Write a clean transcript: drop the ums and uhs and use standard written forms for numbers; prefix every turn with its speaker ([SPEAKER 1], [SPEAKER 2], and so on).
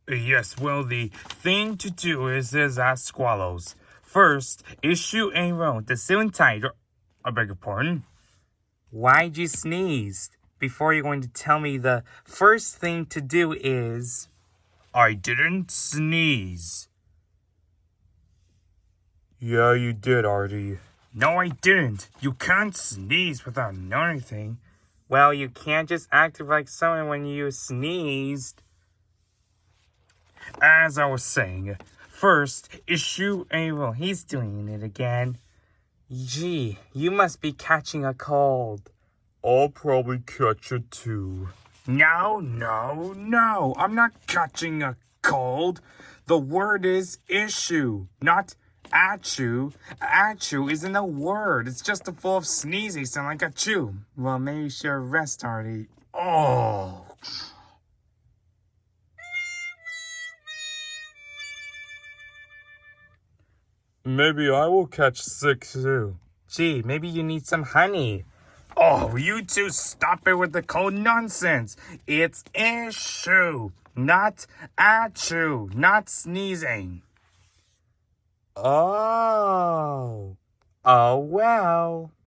[SPEAKER 1] Yes, well, the thing to do is as swallows. First, issue a roll. The ceiling tighter. I beg your pardon. Why'd you sneeze? Before you're going to tell me the first thing to do is... I didn't sneeze. Yeah, you did, Arty. No, I didn't. You can't sneeze without knowing anything. Well, you can't just act like someone when you sneezed. As I was saying, first, issue a roll. He's doing it again. Gee, you must be catching a cold. I'll probably catch it too. No, I'm not catching a cold. The word is issue, not achoo. Achoo isn't a word. It's just a full of sneezing sound like a chew. Well, maybe you should rest, Arty. Oh. Maybe I will catch sick too. Gee, maybe you need some honey. Oh, you two stop it with the cold nonsense. It's issue, not achoo, not sneezing. Oh. Oh, well.